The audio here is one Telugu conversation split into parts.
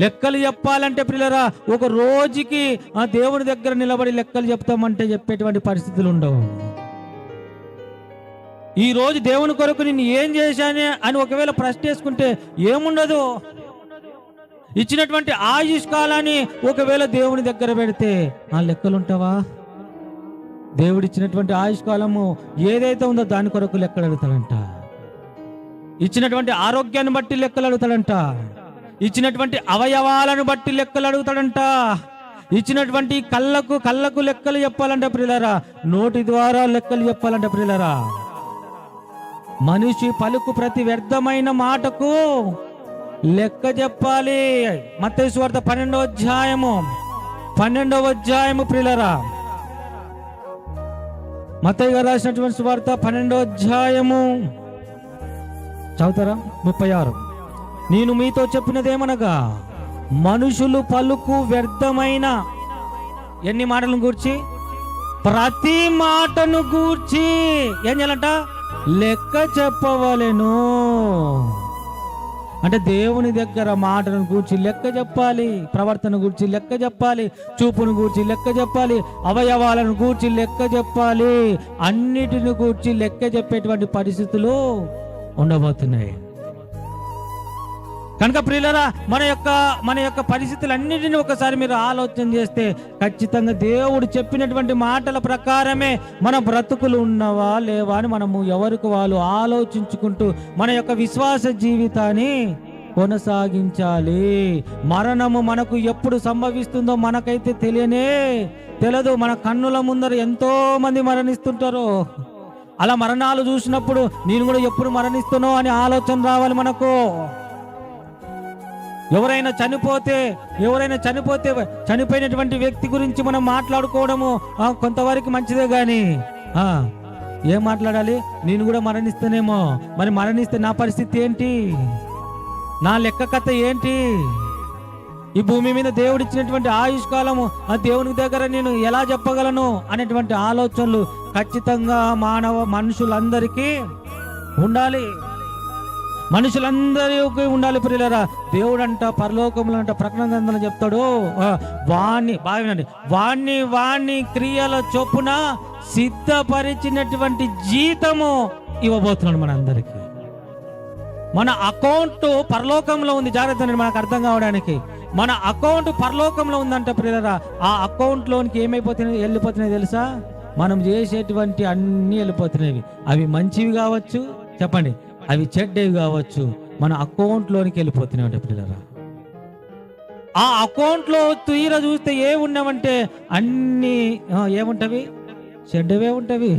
లెక్కలు చెప్పాలంటే ప్రియులారా ఒక రోజుకి ఆ దేవుని దగ్గర నిలబడి లెక్కలు చెప్తామంటే చెప్పేటువంటి పరిస్థితులు ఉండవు. ఈ రోజు దేవుని కొరకు నేను ఏం చేశానే అని ఒకవేళ ప్రశ్న వేసుకుంటే ఏముండదు. ఇచ్చినటువంటి ఆయుష్కాలాన్ని ఒకవేళ దేవుని దగ్గర పెడితే ఆ లెక్కలుంటావా? దేవుడిచ్చినటువంటి ఆయుష్కాలము ఏదైతే ఉందో దాని కొరకు లెక్కలు అడుగుతాడంట. ఇచ్చినటువంటి ఆరోగ్యాన్ని బట్టి లెక్కలు అడుగుతాడంట. ఇచ్చినటువంటి అవయవాలను బట్టి లెక్కలు అడుగుతాడంట. ఇచ్చినటువంటి కళ్ళకు లెక్కలు చెప్పాలంటే ప్రియులారా, నోటి ద్వారా లెక్కలు చెప్పాలంటే ప్రియులారా, మనిషి పలుకు ప్రతి వ్యర్థమైన మాటకు లెక్క చెప్పాలి. మత్తయి సువార్త 12వ అధ్యాయము ప్రియులారా, మత్తయి గారు రాసినటువంటి సువార్త 12వ అధ్యాయము చదువుతారా? 36. నేను మీతో చెప్పినదేమనగా మనుషులు పలుకు వ్యర్థమైన ఎన్ని మాటలను గూర్చి, ప్రతి మాటను గూర్చి ఏం చేయాలంట? లెక్క చెప్పవలెను. అంటే దేవుని దగ్గర మాటను గూర్చి లెక్క చెప్పాలి, ప్రవర్తన గూర్చి లెక్క చెప్పాలి, చూపును గూర్చి లెక్క చెప్పాలి, అవయవాలను గూర్చి లెక్క చెప్పాలి. అన్నిటిని గూర్చి లెక్క చెప్పేటువంటి పరిస్థితులు ఉండబోతున్నాయి. కనుక ప్రియులారా, మన యొక్క పరిస్థితులన్నిటిని ఒకసారి మీరు ఆలోచన చేస్తే ఖచ్చితంగా దేవుడు చెప్పినటువంటి మాటల ప్రకారమే మన బ్రతుకులు ఉన్నవా లేవా అని మనము ఎవరికి వాళ్ళు ఆలోచించుకుంటూ మన యొక్క విశ్వాస జీవితాన్ని కొనసాగించాలి. మరణము మనకు ఎప్పుడు సంభవిస్తుందో మనకైతే తెలియదు. మన కన్నుల ముందర ఎంతో మంది మరణిస్తుంటారు. అలా మరణాలు చూసినప్పుడు నేను కూడా ఎప్పుడు మరణిస్తానో అని ఆలోచన రావాలి మనకు. ఎవరైనా చనిపోతే చనిపోయినటువంటి వ్యక్తి గురించి మనం మాట్లాడుకోవడము కొంతవరకు మంచిదే, కానీ ఏం మాట్లాడాలి? నేను కూడా మరణిస్తానేమో, మరి మరణిస్తే నా పరిస్థితి ఏంటి, నా లెక్క కథ ఏంటి, ఈ భూమి మీద దేవుడిచ్చినటువంటి ఆయుష్కాలము ఆ దేవుని దగ్గర నేను ఎలా చెప్పగలను అనేటువంటి ఆలోచనలు ఖచ్చితంగా మనుషులందరికీ ఉండాలి. మనుషులందరికీ ఉండాలి ప్రియులారా. దేవుడు అంట పరలోకములు అంట ప్రకటన గ్రంథంలో చెప్తాడు, వాణ్ణి క్రియల చొప్పున సిద్ధపరిచినటువంటి జీతము ఇవ్వబోతున్నాడు మనందరికీ. మన అకౌంట్ పరలోకంలో ఉంది. జాగ్రత్త అండి, మనకు అర్థం కావడానికి. మన అకౌంట్ పరలోకంలో ఉందంట ప్రియులారా. ఆ అకౌంట్ లోనికి వెళ్ళిపోతున్నాయి తెలుసా? మనం చేసేటువంటి అన్ని వెళ్ళిపోతున్నాయి. అవి మంచివి కావచ్చు, చెప్పండి, అవి చెడ్డవి కావచ్చు, మన అకౌంట్లోనికి వెళ్ళిపోతున్నాయి పిల్లరా. ఆ అకౌంట్లో తీరా చూస్తే ఏమున్నామంటే అన్ని ఏముంటవి? చెడ్డవే ఉంటవి.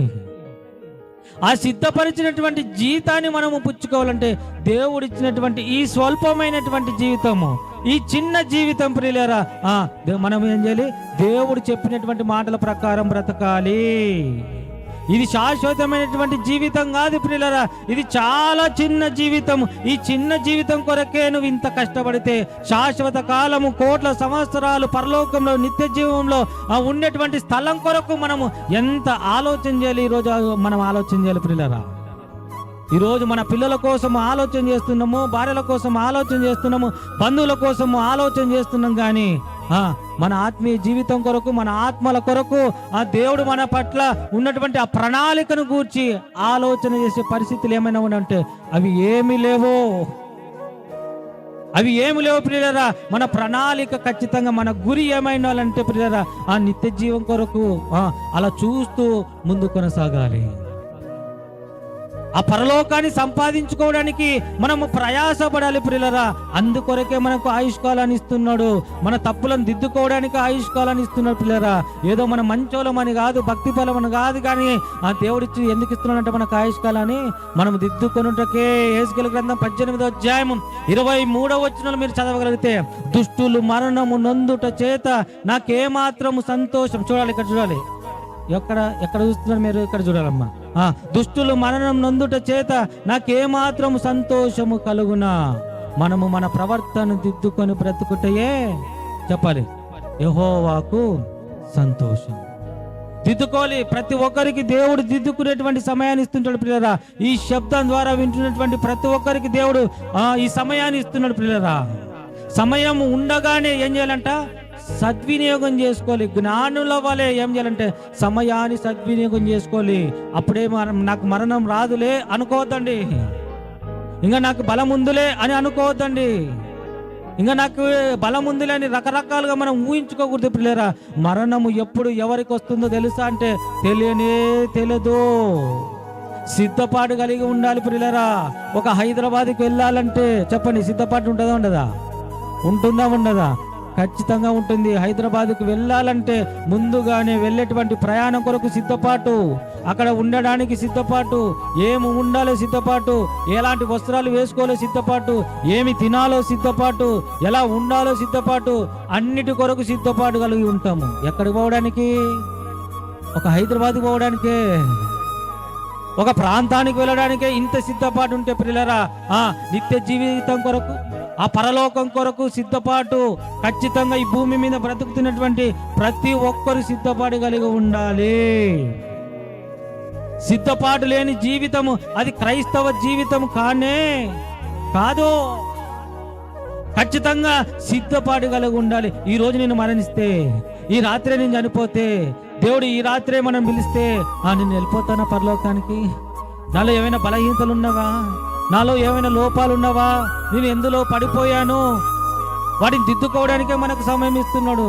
ఆ సిద్ధపరిచినటువంటి జీతాన్ని మనము పుచ్చుకోవాలంటే దేవుడిచ్చినటువంటి ఈ స్వల్పమైనటువంటి జీవితము, ఈ చిన్న జీవితం ప్రియులారా, మనం ఏం చేయాలి? దేవుడు చెప్పినటువంటి మాటల ప్రకారం బ్రతకాలి. ఇది శాశ్వతమైనటువంటి జీవితం కాదు ప్రియులారా, ఇది చాలా చిన్న జీవితం. ఈ చిన్న జీవితం కొరకే నువ్వు ఇంత కష్టపడితే శాశ్వత కాలము, కోట్ల సంవత్సరాలు పరలోకంలో నిత్య జీవంలో ఉండేటువంటి స్థలం కొరకు మనము ఎంత ఆలోచన చేయాలి. ఈరోజు మనం ఆలోచన చేయాలి ప్రియులారా. ఈరోజు మన పిల్లల కోసం ఆలోచన చేస్తున్నాము, భార్యల కోసం ఆలోచన చేస్తున్నాము, బంధువుల కోసం ఆలోచన చేస్తున్నాం, కానీ మన ఆత్మీయ జీవితం కొరకు, మన ఆత్మల కొరకు ఆ దేవుడు మన పట్ల ఉన్నటువంటి ఆ ప్రణాళికను గూర్చి ఆలోచన చేసే పరిస్థితులు ఏమైనా ఉంటే అవి ఏమీ లేవు ప్రియులారా. మన ప్రణాళిక ఖచ్చితంగా, మన గురి ఏమైనా అంటే ప్రియులారా, ఆ నిత్య జీవం కొరకు అలా చూస్తూ ముందు కొనసాగాలి. ఆ పరలోకాన్ని సంపాదించుకోవడానికి మనము ప్రయాసపడాలి ప్రియులారా. అందుకొరకే మనకు ఆయుష్కాలాన్ని ఇస్తున్నాడు. మన తప్పులను దిద్దుకోవడానికి ఆయుష్కాలాన్ని ఇస్తున్నాడు ప్రియులారా. ఏదో మన మంచోళమని కాదు, భక్తి బలమని కాదు, కానీ ఆ దేవుడిచ్చి ఎందుకు ఇస్తున్నాడంటే మనకు ఆయుష్కాలాన్ని మనం దిద్దుకొనుటకే. యేసుకేలు గ్రంథం 18వ అధ్యాయం 23వ వచనం మీరు చదవగలిగితే, దుష్టులు మరణము నొందుట చేత నాకేమాత్రము సంతోషం. చూడాలి, ఇక్కడ చూడాలి, ఎక్కడ చూస్తున్నారు మీరు? ఇక్కడ చూడాలమ్మా. దుష్టులు మరణం నొందుట చేత నాకేమాత్రం సంతోషము కలుగునా. మనము మన ప్రవర్తన దిద్దుకొని బ్రతుకుటయే చెప్పాలి యెహోవాకు సంతోషం. దిద్దుకోవాలి. ప్రతి ఒక్కరికి దేవుడు దిద్దుకునేటువంటి సమయాన్ని ఇస్తుంటాడు ప్రియులారా. ఈ శబ్దం ద్వారా వింటున్నటువంటి ప్రతి ఒక్కరికి దేవుడు ఈ సమయాన్ని ఇస్తున్నాడు ప్రియులారా. సమయం ఉండగానే ఏం చేయాలంట? సద్వినియోగం చేసుకోవాలి. జ్ఞానుల వలె ఏం చేయాలంటే సమయాన్ని సద్వినియోగం చేసుకోవాలి. అప్పుడే నాకు మరణం రాదులే అనుకోవద్దండి. ఇంకా నాకు బలం ఉందిలే అని అనుకోవద్దండి. ఇంకా నాకు బలం ఉందిలే అని రకరకాలుగా మనం ఊహించుకోకూడదు పిల్లరా. మరణము ఎప్పుడు ఎవరికి వస్తుందో తెలుసా అంటే తెలియదు. సిద్ధపాటు కలిగి ఉండాలి పిల్లరా. ఒక హైదరాబాద్కి వెళ్ళాలంటే చెప్పండి, సిద్ధపాటు ఉంటుందా ఉండదా? ఉండదా? ఖచ్చితంగా ఉంటుంది. హైదరాబాద్కు వెళ్ళాలంటే ముందుగానే వెళ్ళేటువంటి ప్రయాణం కొరకు సిద్ధపాటు, అక్కడ ఉండడానికి సిద్ధపాటు, ఏమి ఉండాలో సిద్ధపాటు, ఎలాంటి వస్త్రాలు వేసుకోవాలో సిద్ధపాటు, ఏమి తినాలో సిద్ధపాటు, ఎలా ఉండాలో సిద్ధపాటు, అన్నిటి కొరకు సిద్ధపాటు కలిగి ఉంటాము. ఎక్కడికి పోవడానికి? ఒక హైదరాబాద్కి పోవడానికే, ఒక ప్రాంతానికి వెళ్ళడానికే ఇంత సిద్ధపాటు ఉంటే పిల్లరా, నిత్య జీవితం కొరకు, ఆ పరలోకం కొరకు సిద్ధపాటు ఖచ్చితంగా ఈ భూమి మీద బ్రతుకుతున్నటువంటి ప్రతి ఒక్కరు సిద్ధపాటు కలిగి ఉండాలి. సిద్ధపాటు లేని జీవితము అది క్రైస్తవ జీవితం కాదు. ఖచ్చితంగా సిద్ధపాటు కలిగి ఉండాలి. ఈ రోజు నేను మరణిస్తే, ఈ రాత్రే నేను చనిపోతే, దేవుడు ఈ రాత్రే మనం పిలిస్తే నేను వెళ్ళిపోతానా పరలోకానికి? నాలో ఏమైనా బలహీనతలు ఉన్నవా? నాలో ఏమైనా లోపాలు ఉన్నవా? నేను ఎందులో పడిపోయాను? వాటిని దిద్దుకోవడానికే మనకు సమయం ఇస్తున్నాడు.